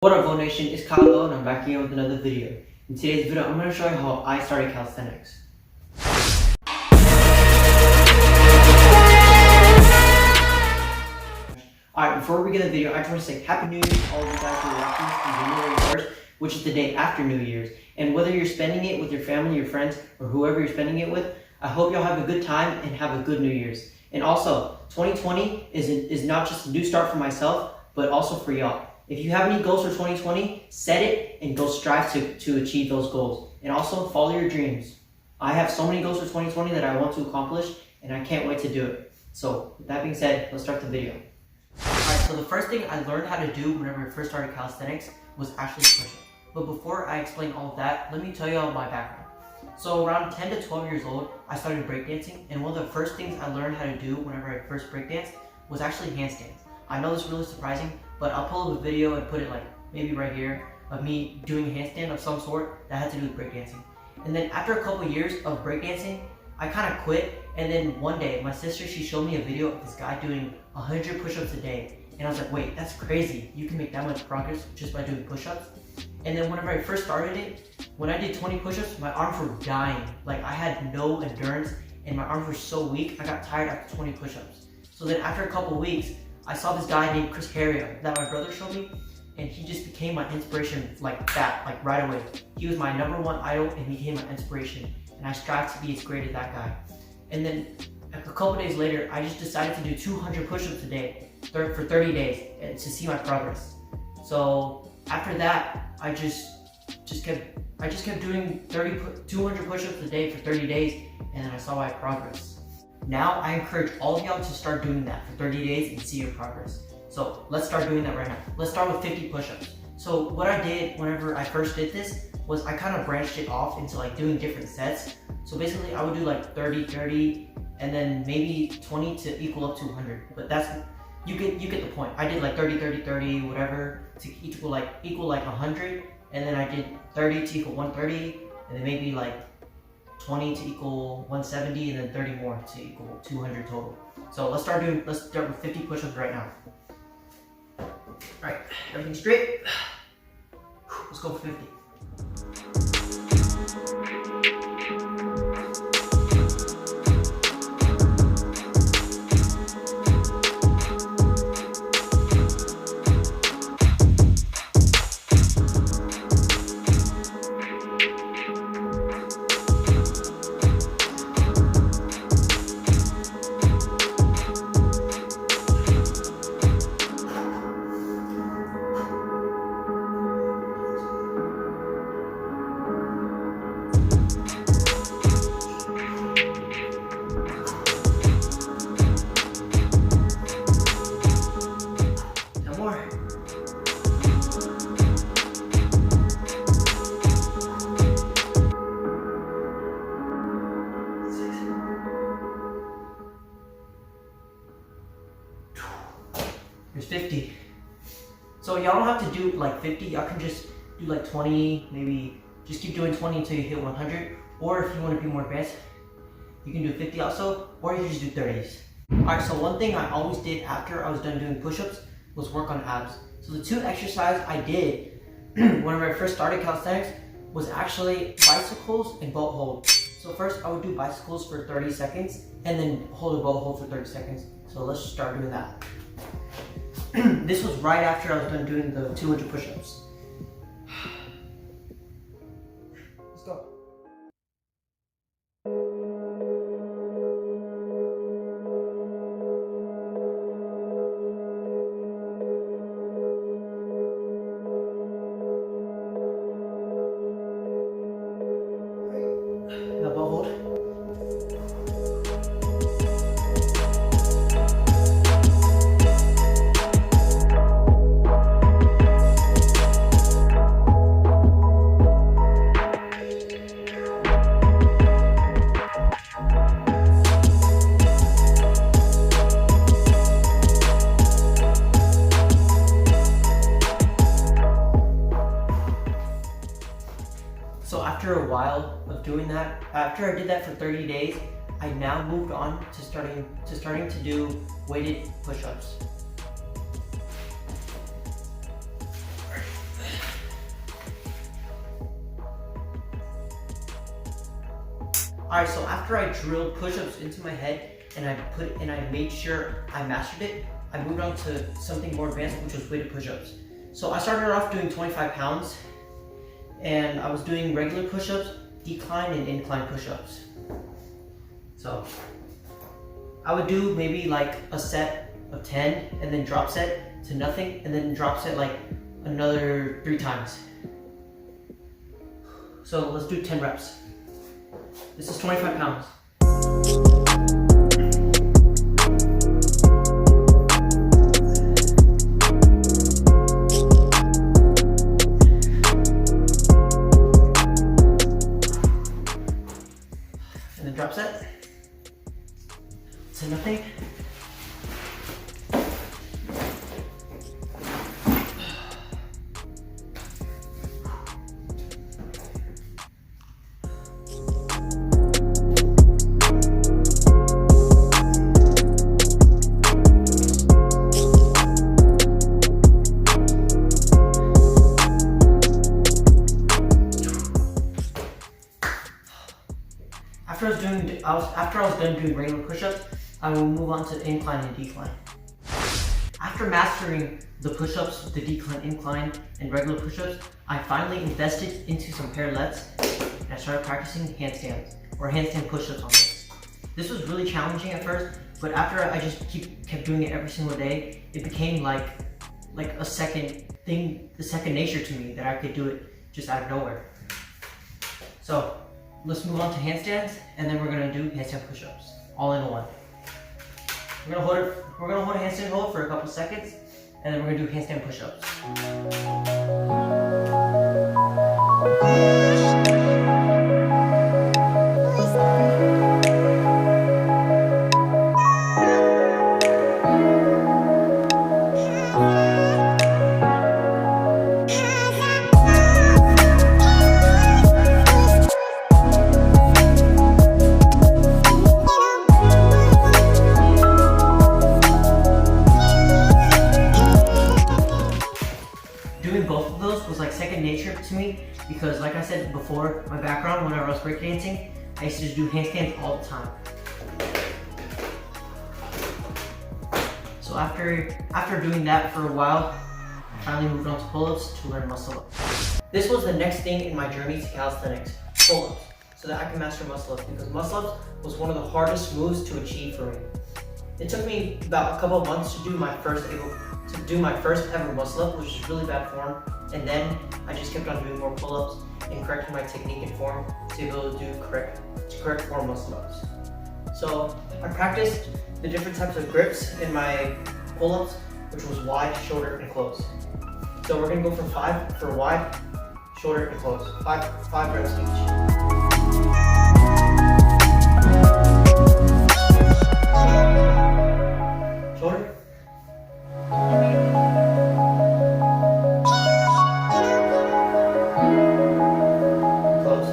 What up, Go Nation? It's Kyle and I'm back here with another video. In today's video, I'm going to show you how I started calisthenics. Alright, before we begin the video, I just want to say Happy New Year to all of you guys who are watching this on January 1st, which is the day after New Year's. And whether you're spending it with your family, your friends, or whoever you're spending it with, I hope y'all have a good time and have a good New Year's. And also, 2020 is not just a new start for myself, but also for y'all. If you have any goals for 2020, set it and go strive to achieve those goals. And also follow your dreams. I have so many goals for 2020 that I want to accomplish and I can't wait to do it. So with that being said, let's start the video. Alright, so the first thing I learned how to do whenever I first started calisthenics was actually push-ups. But before I explain all of that, let me tell you all my background. So around 10 to 12 years old, I started breakdancing, and one of the first things I learned how to do whenever I first breakdanced was actually handstands. I know this is really surprising, but I'll pull up a video and put it like maybe right here of me doing a handstand of some sort that had to do with breakdancing. And then after a couple years of breakdancing, I kind of quit. And then one day, my sister, she showed me a video of this guy doing 100 push-ups a day. And I was like, wait, that's crazy. You can make that much progress just by doing push-ups. And then whenever I first started it, when I did 20 push-ups, my arms were dying. Like I had no endurance and my arms were so weak, I got tired after 20 push-ups. So then after a couple weeks, I saw this guy named Chris Harrier that my brother showed me, and he just became my inspiration like that, like right away. He was my #1 idol and he became my inspiration, and I strive to be as great as that guy. And then a couple days later, I just decided to do 200 push-ups a day for 30 days and to see my progress. So after that, I just kept doing 200 push-ups a day for 30 days, and then I saw my progress. Now, I encourage all of y'all to start doing that for 30 days and see your progress. So let's start doing that right now. Let's start with 50 push-ups. So what I did whenever I first did this was I kind of branched it off into like doing different sets. So basically I would do like 30, 30, and then maybe 20 to equal up to 100. But that's, you get the point. I did like 30, 30, 30, whatever to equal like 100. And then I did 30 to equal 130, and then maybe like 20 to equal 170, and then 30 more to equal 200 total. So let's start with 50 push-ups right now. Alright, everything straight. Let's go for 50. Here's 50. So y'all don't have to do like 50, y'all can just do like 20, maybe just keep doing 20 until you hit 100. Or if you want to be more advanced, you can do 50 also, or you can just do 30s. Alright, so one thing I always did after I was done doing push-ups was work on abs. So the two exercises I did whenever I first started calisthenics was actually bicycles and boat hold. So first I would do bicycles for 30 seconds and then hold a boat hold for 30 seconds. So let's just start doing that. This was right after I was done doing the 200 push-ups. Let's go. Now boat hold. So after a while of doing that, after I did that for 30 days, I now moved on to starting to do weighted push-ups. Alright, so after I drilled push-ups into my head and I made sure I mastered it, I moved on to something more advanced, which was weighted push-ups. So I started off doing 25 pounds and I was doing regular push-ups, decline and incline push-ups. So I would do maybe like a set of 10 and then drop set to nothing and then drop set like another 3 times. So let's do 10 reps. This is 25 pounds. And then drop set to nothing. After I was done doing regular push-ups, I will move on to incline and decline. After mastering the push-ups, the decline, incline, and regular push-ups, I finally invested into some parallettes and I started practicing handstands or handstand push-ups on this. This was really challenging at first, but after I just kept doing it every single day, it became like a second thing, the second nature to me that I could do it just out of nowhere. So let's move on to handstands, and then we're gonna do handstand push-ups, all in one. We're gonna hold a handstand hold for a couple seconds, and then we're gonna do handstand push-ups. Doing both of those was like second nature to me because, like I said before, my background whenever I was breakdancing, I used to just do handstands all the time. So after doing that for a while, I finally moved on to pull-ups to learn muscle-ups. This was the next thing in my journey to calisthenics, pull-ups, so that I can master muscle-ups, because muscle-ups was one of the hardest moves to achieve for me. It took me about a couple of months to do my first ever muscle up, which is really bad form, and then I just kept on doing more pull-ups and correcting my technique and form to be able to do correct form muscle ups. So I practiced the different types of grips in my pull-ups, which was wide, shoulder, and close. So we're gonna go from 5 for wide, shoulder, and close. Five reps each. Shoulder. Close.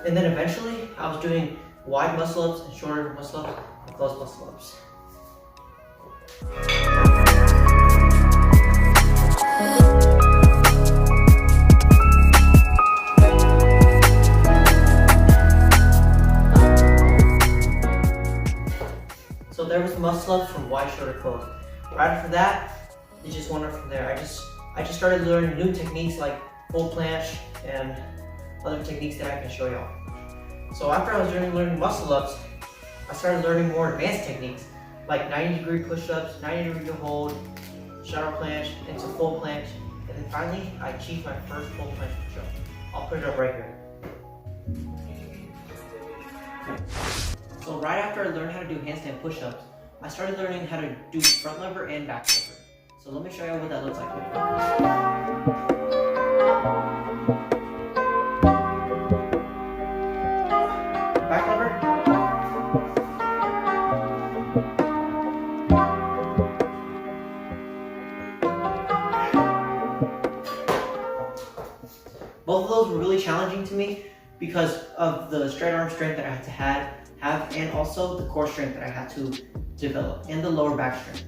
And then eventually I was doing wide muscle ups and shorter muscle ups and close muscle ups. So there was muscle ups from wide, shoulder, close. Right after that, it just went up from there. I just started learning new techniques like full planche and other techniques that I can show y'all. So after I was learning muscle ups, I started learning more advanced techniques like 90-degree push-ups, 90-degree to hold, shadow planche, into full planche, and then finally I achieved my first full planche push-up. I'll put it up right here. So right after I learned how to do handstand push-ups, I started learning how to do front lever and back lever. So let me show you what that looks like. Back lever. Both of those were really challenging to me because of the straight arm strength that I had to have, and also the core strength that I had to develop, and the lower back strength.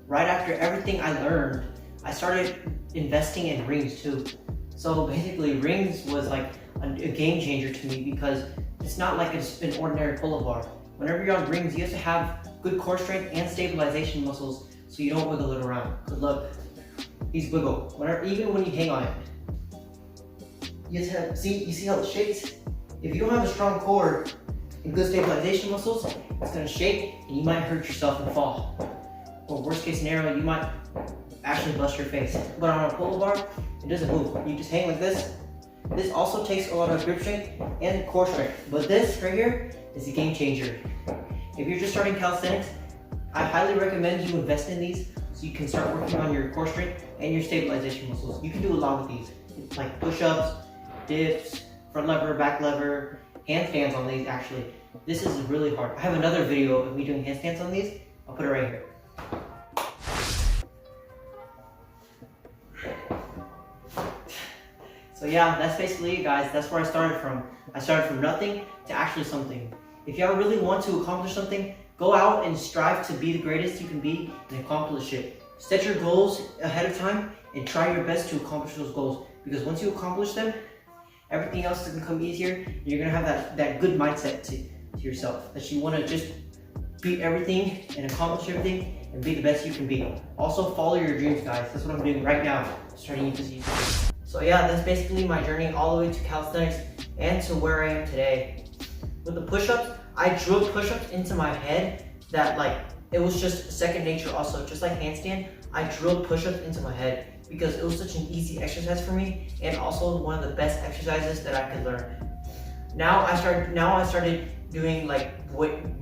Right after everything I learned, I started investing in rings too. So basically rings was like a game changer to me because it's not like an ordinary pull-up bar. Whenever you're on rings, you have to have good core strength and stabilization muscles so you don't wiggle it around. Because look, these wiggle. Even when you hang on it. You see how it shakes? If you don't have a strong core and good stabilization muscles, it's gonna shake and you might hurt yourself and fall. Or worst case scenario, you might actually bust your face. But on a pull-up bar, it doesn't move. You just hang like this. This also takes a lot of grip strength and core strength. But this right here is a game changer. If you're just starting calisthenics, I highly recommend you invest in these so you can start working on your core strength and your stabilization muscles. You can do a lot with these, like push-ups, dips, front lever, back lever, handstands on these actually. This is really hard. I have another video of me doing handstands on these. I'll put it right here. So yeah, that's basically it, guys. That's where I started from. I started from nothing to actually something. If y'all really want to accomplish something, go out and strive to be the greatest you can be and accomplish it. Set your goals ahead of time and try your best to accomplish those goals. Because once you accomplish them, everything else is gonna come easier. You're gonna have that good mindset to yourself, that you wanna just beat everything and accomplish everything and be the best you can be. Also follow your dreams, guys. That's what I'm doing right now, starting this YouTube. So yeah, that's basically my journey all the way to calisthenics and to where I am today. With the push-ups, I drilled push-ups into my head that it was just second nature also. Just like handstand, I drilled push-ups into my head because it was such an easy exercise for me and also one of the best exercises that I could learn. Now I started doing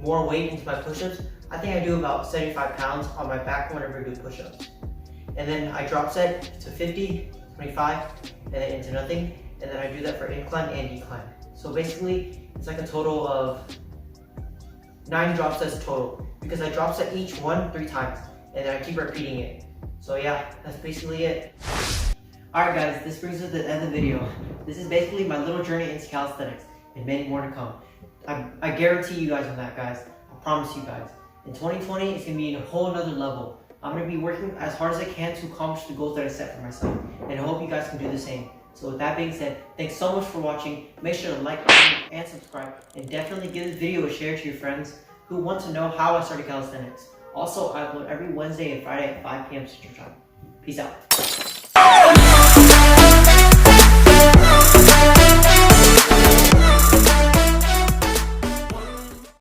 more weight into my push-ups. I think I do about 75 pounds on my back whenever I do push-ups. And then I drop set to 50, 25, and then into nothing. And then I do that for incline and decline. So basically, it's like a total of 9 drop sets total because I drop set each one 3 times and then I keep repeating it. So yeah, that's basically it. Alright guys, this brings us to the end of the video. This is basically my little journey into calisthenics and many more to come. I guarantee you guys on that, guys. I promise you guys. In 2020, it's going to be in a whole nother level. I'm going to be working as hard as I can to accomplish the goals that I set for myself. And I hope you guys can do the same. So with that being said, thanks so much for watching. Make sure to like, comment, and subscribe. And definitely give this video a share to your friends who want to know how I started calisthenics. Also, I upload every Wednesday and Friday at 5 p.m. Central Time. Peace out.